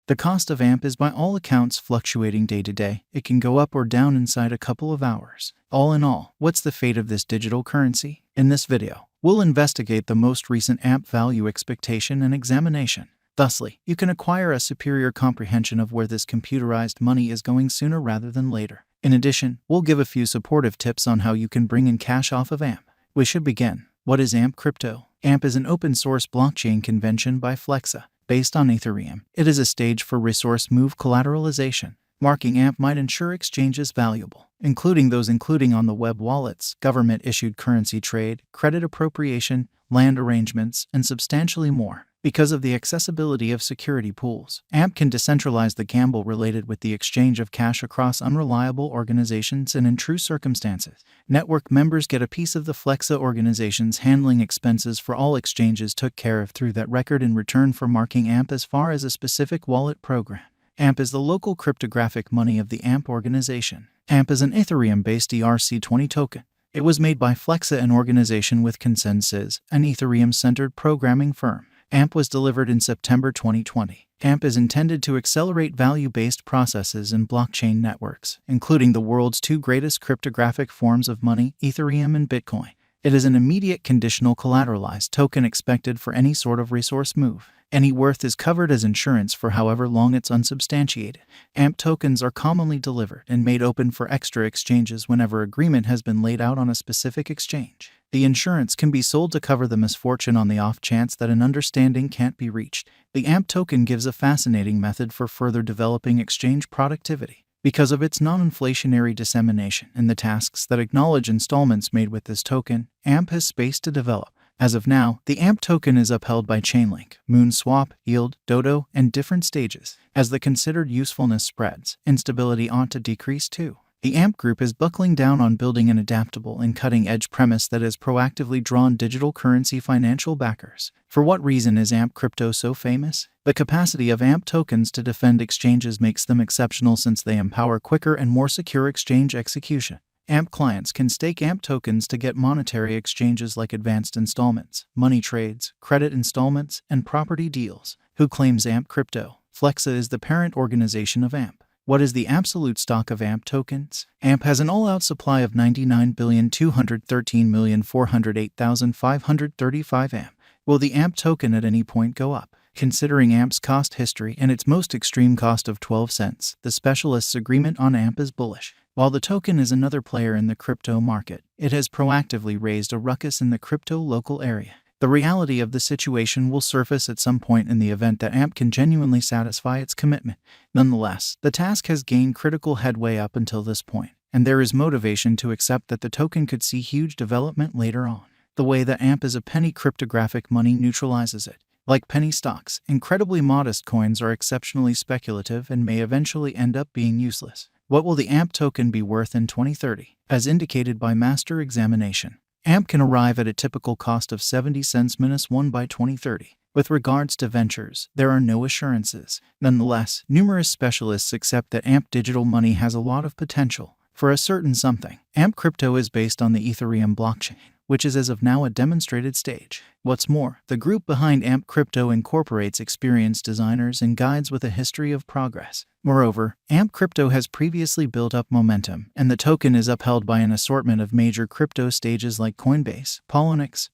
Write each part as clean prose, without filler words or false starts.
The cost of AMP is by all accounts fluctuating day to day. It can go up or down inside a couple of hours. All in all, what's the fate of this digital currency? In this video, we'll investigate the most recent AMP value expectation and examination. Thusly, you can acquire a superior comprehension of where this computerized money is going sooner rather than later. In addition, we'll give a few supportive tips on how you can bring in cash off of AMP. We should begin. What is AMP crypto? AMP is an open-source blockchain convention by Flexa, based on Ethereum. It is a stage for resource move collateralization. Marking AMP might ensure exchange is valuable, including on the web wallets, government-issued currency trade, credit appropriation, land arrangements, and substantially more. Because of the accessibility of security pools, AMP can decentralize the gamble related with the exchange of cash across unreliable organizations and in true circumstances. Network members get a piece of the Flexa organization's handling expenses for all exchanges took care of through that record in return for marking AMP as far as a specific wallet program. AMP is the local cryptographic money of the AMP organization. AMP is an Ethereum-based ERC20 token. It was made by Flexa, an organization with consensus, an Ethereum-centered programming firm. AMP was delivered in September 2020. AMP is intended to accelerate value-based processes in blockchain networks, including the world's two greatest cryptographic forms of money, Ethereum and Bitcoin. It is an immediate conditional collateralized token expected for any sort of resource move. Any worth is covered as insurance for however long it's unsubstantiated. AMP tokens are commonly delivered and made open for extra exchanges whenever agreement has been laid out on a specific exchange. The insurance can be sold to cover the misfortune on the off chance that an understanding can't be reached. The AMP token gives a fascinating method for further developing exchange productivity. Because of its non-inflationary dissemination and the tasks that acknowledge installments made with this token, AMP has space to develop. As of now, the AMP token is upheld by Chainlink, Moonswap, Yield, Dodo, and different stages. As the considered usefulness spreads, instability ought to decrease too. The AMP group is buckling down on building an adaptable and cutting-edge premise that has proactively drawn digital currency financial backers. For what reason is AMP crypto so famous? The capacity of AMP tokens to defend exchanges makes them exceptional since they empower quicker and more secure exchange execution. AMP clients can stake AMP tokens to get monetary exchanges like advanced installments, money trades, credit installments, and property deals. Who claims AMP crypto? Flexa is the parent organization of AMP. What is the absolute stock of AMP tokens? AMP has an all-out supply of 99,213,408,535 AMP. Will the AMP token at any point go up? Considering AMP's cost history and its most extreme cost of 12 cents, the specialists' agreement on AMP is bullish. While the token is another player in the crypto market, it has proactively raised a ruckus in the crypto local area. The reality of the situation will surface at some point in the event that AMP can genuinely satisfy its commitment. Nonetheless, the task has gained critical headway up until this point, and there is motivation to accept that the token could see huge development later on. The way that AMP is a penny cryptographic money neutralizes it. Like penny stocks, incredibly modest coins are exceptionally speculative and may eventually end up being useless. What will the AMP token be worth in 2030? As indicated by master examination, AMP can arrive at a typical cost of 70 cents minus 1 by 2030. With regards to ventures, there are no assurances. Nonetheless, numerous specialists accept that AMP digital money has a lot of potential for a certain something. AMP crypto is based on the Ethereum blockchain, which is as of now a demonstrated stage. What's more, the group behind AMP crypto incorporates experienced designers and guides with a history of progress. Moreover, AMP crypto has previously built up momentum, and the token is upheld by an assortment of major crypto stages like Coinbase, Poloniex,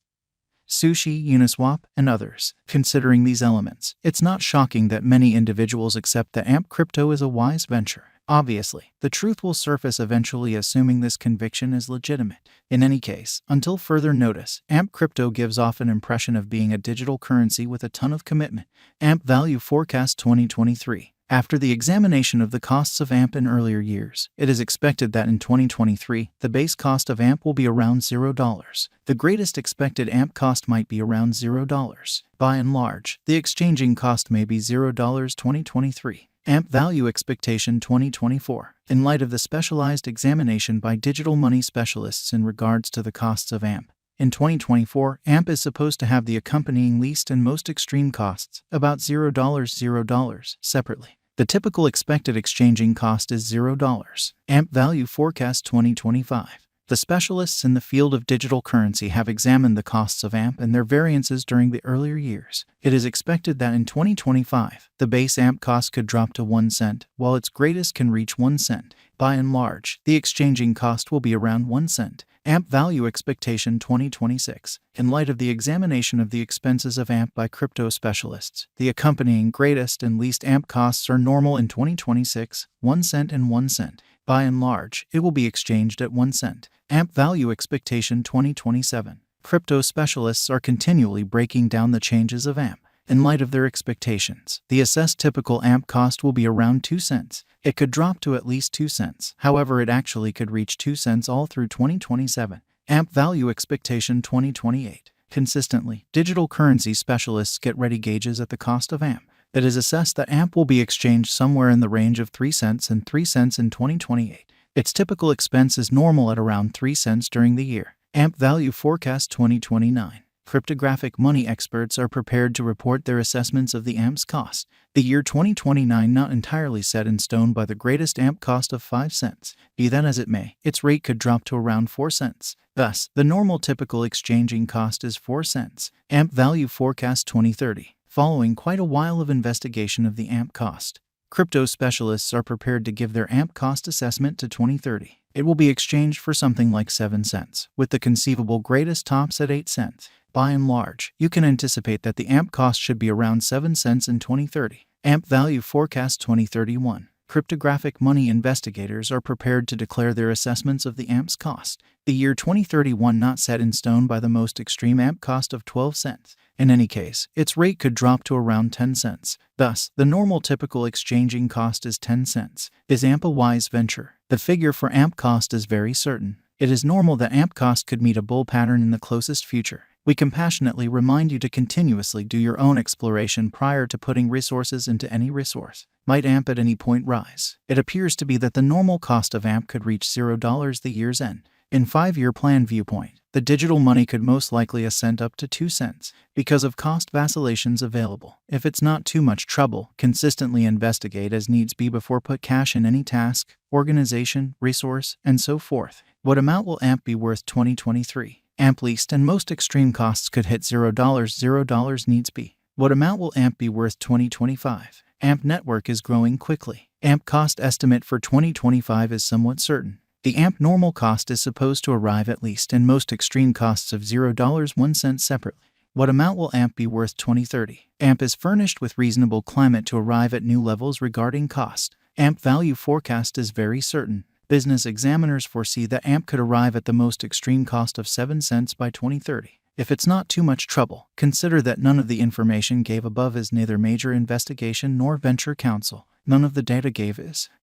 Sushi, Uniswap, and others. Considering these elements, it's not shocking that many individuals accept that AMP crypto is a wise venture. Obviously, the truth will surface eventually, assuming this conviction is legitimate. In any case, until further notice, AMP crypto gives off an impression of being a digital currency with a ton of commitment. AMP Value Forecast 2023. After the examination of the costs of AMP in earlier years, it is expected that in 2023, the base cost of AMP will be around $0. The greatest expected AMP cost might be around $0. By and large, the exchanging cost may be $0 2023. AMP Value Expectation 2024. In light of the specialized examination by digital money specialists in regards to the costs of AMP, in 2024, AMP is supposed to have the accompanying least and most extreme costs, about $0, separately. The typical expected exchanging cost is $0. AMP Value Forecast 2025. The specialists in the field of digital currency have examined the costs of AMP and their variances during the earlier years. It is expected that in 2025, the base AMP cost could drop to 1 cent, while its greatest can reach 1 cent. By and large, the exchanging cost will be around 1 cent. AMP Value Expectation 2026. In light of the examination of the expenses of AMP by crypto specialists, the accompanying greatest and least AMP costs are normal in 2026, 1 cent and 1 cent. By and large, it will be exchanged at 1 cent. AMP Value Expectation 2027. Crypto specialists are continually breaking down the changes of AMP. In light of their expectations, the assessed typical AMP cost will be around 2 cents. It could drop to at least 2 cents. However, it actually could reach 2 cents all through 2027. AMP Value Expectation 2028. Consistently, digital currency specialists get ready gauges at the cost of AMP. It is assessed that AMP will be exchanged somewhere in the range of 3 cents and 3 cents in 2028. Its typical expense is normal at around 3 cents during the year. AMP Value Forecast 2029. Cryptographic money experts are prepared to report their assessments of the AMP's cost. The year 2029 not entirely set in stone by the greatest AMP cost of 5 cents. Be that as it may, its rate could drop to around 4 cents. Thus, the normal typical exchanging cost is 4 cents. AMP Value Forecast 2030. Following quite a while of investigation of the AMP cost, crypto specialists are prepared to give their AMP cost assessment to 2030. It will be exchanged for something like 7 cents, with the conceivable greatest tops at 8 cents. By and large, you can anticipate that the AMP cost should be around 7 cents in 2030. AMP Value Forecast 2031. Cryptographic money investigators are prepared to declare their assessments of the AMP's cost. The year 2031 not set in stone by the most extreme AMP cost of 12 cents. In any case, its rate could drop to around 10 cents. Thus, the normal typical exchanging cost is 10 cents. Is AMP a wise venture? The figure for AMP cost is very certain. It is normal that AMP cost could meet a bull pattern in the closest future. We compassionately remind you to continuously do your own exploration prior to putting resources into any resource. Might AMP at any point rise? It appears to be that the normal cost of AMP could reach $0 the year's end. In 5-year plan viewpoint, the digital money could most likely ascend up to 2 cents because of cost vacillations available. If it's not too much trouble, consistently investigate as needs be before put cash in any task, organization, resource, and so forth. What amount will AMP be worth 2023? AMP least and most extreme costs could hit $0 needs be. What amount will AMP be worth 2025? AMP network is growing quickly. AMP cost estimate for 2025 is somewhat certain. The AMP normal cost is supposed to arrive at least and most extreme costs of $1 cent separately. What amount will AMP be worth 2030? AMP is furnished with reasonable climate to arrive at new levels regarding cost. AMP value forecast is very certain. Business examiners foresee that AMP could arrive at the most extreme cost of 7 cents by 2030. If it's not too much trouble, consider that none of the information gave above is neither major investigation nor venture counsel. None of the data gave is